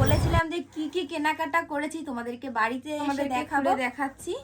বলেছিলাম যে কি কি কেনাকাটা করেছি তোমাদেরকে বাড়িতে দেখাচ্ছি।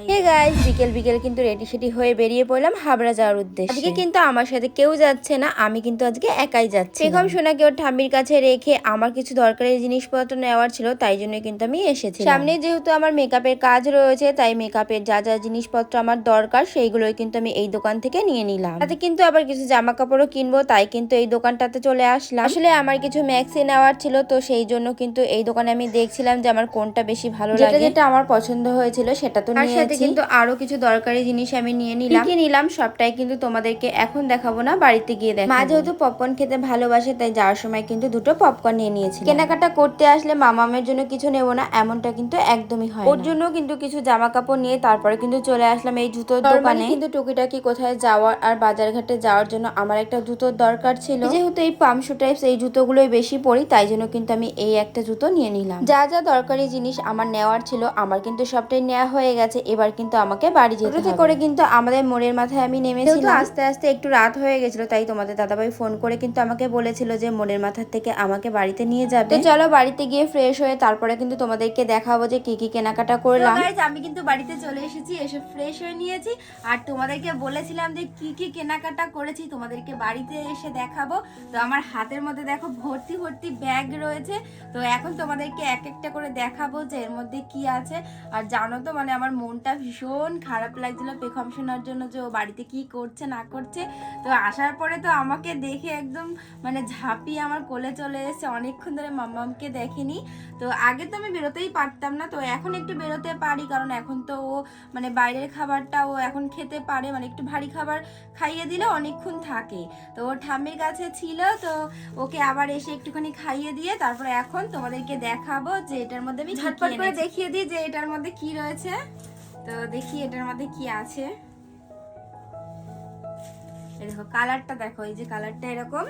হে গাইস, বিকেল বিকেল কিন্তু রেডি সেডি হয়ে বেরিয়ে পড়লাম হাবড়া যাওয়ার উদ্দেশ্যে। আজকে কিন্তু আমার সাথে কেউ যাচ্ছে না, আমি কিন্তু আজকে একাই যাচ্ছি। বেগম সোনাকে ওর ঠাম্মির কাছে রেখে আমার কিছু দরকারি জিনিসপত্র নেওয়ার ছিল, তাই জন্য কিন্তু আমি এসেছি। সামনে যেহেতু আমার মেকআপের কাজ রয়েছে, তাই মেকআপের যা যা জিনিসপত্র আমার দরকার সেইগুলোই কিন্তু আমি এই দোকান থেকে নিয়ে নিলাম। তাতে কিন্তু আবার কিছু জামা কাপড়ও কিনবো, তাই কিন্তু এই দোকানটাতে চলে আসলাম। আসলে আমার কিছু ম্যাক্সি নেওয়ার ছিল, তো সেই জন্য কিন্তু এই দোকানে আমি দেখছিলাম যে আমার কোনটা বেশি ভালো লাগে। যেটা আমার পছন্দ হয়েছিল সেটা তো নিয়ে কিন্তু আরো কিছু দরকারি জিনিস আমি নিয়ে নিলাম। কি নিলাম সবটাই কিন্তু তোমাদেরকে এখন দেখাবো না, বাড়িতে গিয়ে দেখাবো। মা যেহেতু পপকর্ন খেতে ভালোবাসে, তাই যাওয়ার সময় কিন্তু দুটো পপকর্ন নিয়ে নিয়েছি। কেনাকাটা করতে আসলে মামামের জন্য কিছু নেবো না এমনটা কিন্তু একদমই হয় না। ওর জন্য কিন্তু কিছু জামা কাপড় নিয়ে তারপরে কিন্তু চলে আসলাম এই জুতোর দোকানে। কিন্তু টুকিটাকি কোথায় যাওয়ার আর বাজার ঘাটে যাওয়ার জন্য আমার একটা জুতোর দরকার ছিল। যেহেতু এই পামশু টাইপস এই জুতোগুলোই বেশি পরি, তাই জন্য কিন্তু আমি এই একটা জুতো নিয়ে নিলাম। যা যা দরকারি জিনিস আমার নেওয়ার ছিল আমার কিন্তু সবটাই নেওয়া হয়ে গেছে। এবার কিন্তু আমাকে বাড়ি যেতে হবে। করে কিন্তু আমাদের মোড়ের মাথায় আমি নেমেছিলাম। আস্তে আস্তে একটু রাত হয়ে গেছিল, তাই তোমাদের দাদাভাই ফোন করে কিন্তু আমাকে বলেছিল যে মোড়ের মাথা থেকে আমাকে বাড়িতে নিয়ে যাবে। তো চলো বাড়িতে গিয়ে ফ্রেশ হয়ে তারপরে কিন্তু তোমাদেরকে দেখাবো যে কি কি কেনাকাটা করলাম। আমি কিন্তু বাড়িতে চলে এসেছি, এসে ফ্রেশ হয়ে নিয়েছি আর তোমাদেরকে বলেছিলাম যে কি কি কেনাকাটা করেছি তোমাদেরকে বাড়িতে এসে দেখাবো। তো আমার হাতের মধ্যে দেখো ভর্তি ভর্তি ব্যাগ রয়েছে, তো এখন তোমাদেরকে এক একটা করে দেখাবো যে এর মধ্যে কি আছে। আর জানো তো মানে আমার মনটা ভীষণ খারাপ লাগছিল পেখম শোনার জন্য যে ও বাড়িতে কি করছে না করছে। তো আসার পরে তো আমাকে দেখে একদম মানে ঝাঁপিয়ে আমার কোলে চলে এসেছে। অনেকক্ষণ ধরে মাম্মামকে দেখিনি, তো আগে তো আমি বেরোতেই পারতাম না, তো এখন একটু বেরোতে পারি কারণ এখন তো ও মানে বাইরের খাবারটা ও এখন খেতে পারে, মানে একটু ভারী খাবার খাইয়ে দিলে অনেকক্ষণ থাকে। তো ওর ঠাম্মির কাছে ছিল, তো ওকে আবার এসে একটুখানি খাইয়ে দিয়ে তারপরে এখন তোমাদেরকে দেখাবো যে এটার মধ্যে আমি ঝটপট করে দেখিয়ে দিই যে এটার মধ্যে কি রয়েছে। তো দেখি এটার মধ্যে কি আছে। এই দেখো কালারটা দেখো, এই যে কালারটা এরকম।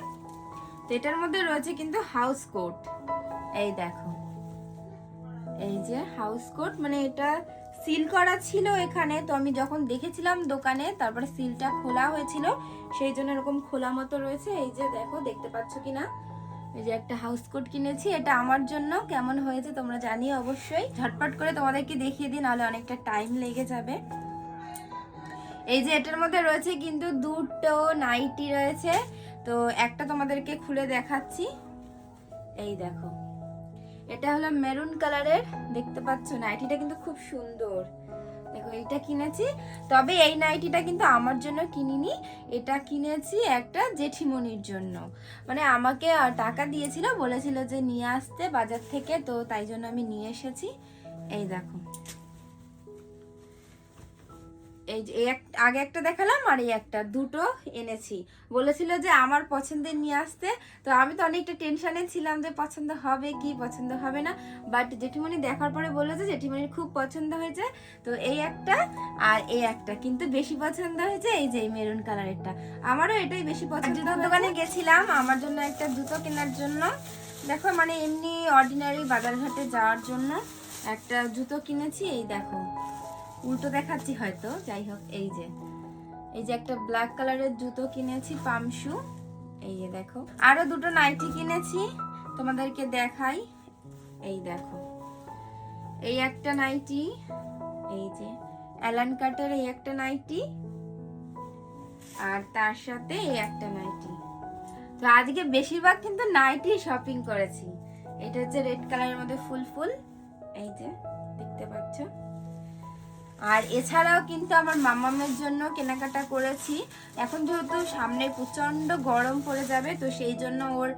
তো এটার মধ্যে রয়েছে কিন্তু হাউস কোট। এই দেখো, এই যে হাউস কোট, মানে এটা সিল করা ছিল এখানে। তো আমি যখন দেখেছিলাম দোকানে তারপরে সিলটা খোলা হয়েছিল, সেই জন্য এরকম খোলা মতো রয়েছে। এই যে দেখো, দেখতে পাচ্ছ কিনা, এই যে একটা হাউস কোট কিনেছি, এটা আমার জন্য। কেমন হয়েছে তোমরা জানিও অবশ্যই। ঝটপট করে তোমাদেরকে দেখিয়ে দিই, নাহলে অনেকটা টাইম লেগে যাবে। এই যে এটার মধ্যে রয়েছে কিন্তু দুটো নাইটি রয়েছে, তো একটা তোমাদেরকে খুলে দেখাচ্ছি। এই দেখো, এটা হলো মেরুন কালারের, দেখতে পাচ্ছ নাইটিটা কিন্তু খুব সুন্দর। দেখো এইটা কিনেছি, তবে এই নাইটিটা কিন্তু আমার জন্য কিনিনি, এটা কিনেছি একটা জেঠিমনির জন্য। মানে আমাকে টাকা দিয়েছিল, বলেছিল যে নিয়ে আসতে বাজার থেকে, তো তাই জন্য আমি নিয়ে এসেছি। এই দেখো, এই যে আগে একটা দেখালাম আর এই একটা, দুটো এনেছি। বলেছিল যে আমার পছন্দের নিয়ে আসতে, তো আমি তো অনেকটা টেনশনে ছিলাম যে পছন্দ হবে কি পছন্দ হবে না, বাট জেঠিমণি দেখার পরে বললো যে জেঠিমণির খুব পছন্দ হয়েছে। তো এই একটা আর এই একটা, কিন্তু বেশি পছন্দ হয়েছে এই যে মেরুন কালারেরটা, আমারও এটাই বেশি পছন্দ। জুতোর দোকানে গেছিলাম আমার জন্য একটা জুতো কেনার জন্য। দেখো মানে এমনি অর্ডিনারি বাজারঘাটে যাওয়ার জন্য একটা জুতো কিনেছি। এই দেখো, উল্টো দেখাচ্ছি হয়তো, যাই হোক। এই যে একটা ব্ল্যাক কালারের জুতো কিনেছি, পামশু। এই যে দেখো, আরো দুটো নাইটি কিনেছি, তোমাদেরকে দেখাই। এই দেখো, এই একটা নাইটি, এই যে অ্যালান কাটের এই একটা নাইটি, আর তার সাথে এই একটা নাইটি। তো আজকে বেশিরভাগ কিন্তু নাইটি শপিং করেছি। এটা হচ্ছে রেড কালারের মধ্যে ফুল ফুল, এই যে দেখতে পাচ্ছ। আর এছাড়াও কিন্তু আমার মামামের জন্য কেনাকাটা করেছি। এখন যেহেতু সামনে প্রচন্ড গরম পড়ে যাবে, তো সেই জন্য ওর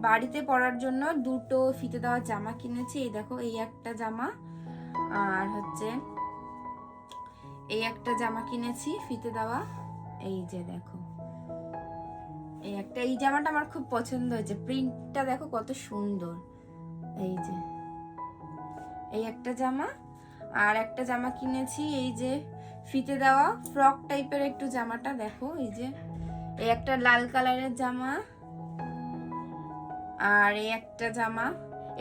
বাড়িতে পরার জন্য দুটো ফিতে দেওয়া জামা কিনেছি। এই দেখো, এই একটা জামা আর হচ্ছে এই একটা জামা কিনেছি ফিতে দেওয়া। এই যে দেখো, এই একটা, এই জামাটা আমার খুব পছন্দ হয়েছে, প্রিন্টটা দেখো কত সুন্দর। এই যে এই একটা জামা, আর একটা জামা কিনেছি এই যে ফিতে দেওয়া ফ্রক টাইপের একটু জামাটা দেখো। এই যে এই একটা লাল কালারের জামা, আর এই একটা জামা,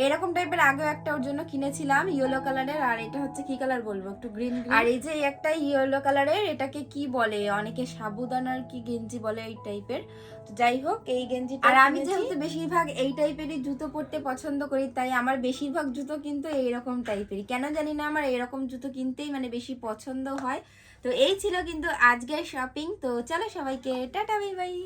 এরকম টাইপের আগেও একটা ওর জন্য কিনেছিলাম ইয়েলো কালারের, আর এটা হচ্ছে কি কালার বলবো, একটু গ্রিন। আর এই যে একটা ইয়েলো কালারের, এটাকে কি বলে, অনেকে সাবুদানার কি গেঞ্জি বলে এই টাইপের। তো যাই হোক এই গেঞ্জিটা। আর আমি যেহেতু বেশিরভাগ এই টাইপেরই জুতো পরতে পছন্দ করি, তাই আমার বেশিরভাগ জুতো কিন্তু এইরকম টাইপেরই, কেন জানি না আমার এরকম জুতো কিনতেই মানে বেশি পছন্দ হয়। তো এই ছিল কিন্তু আজকের শপিং। তো চলো সবাইকে টাটা বাই বাই।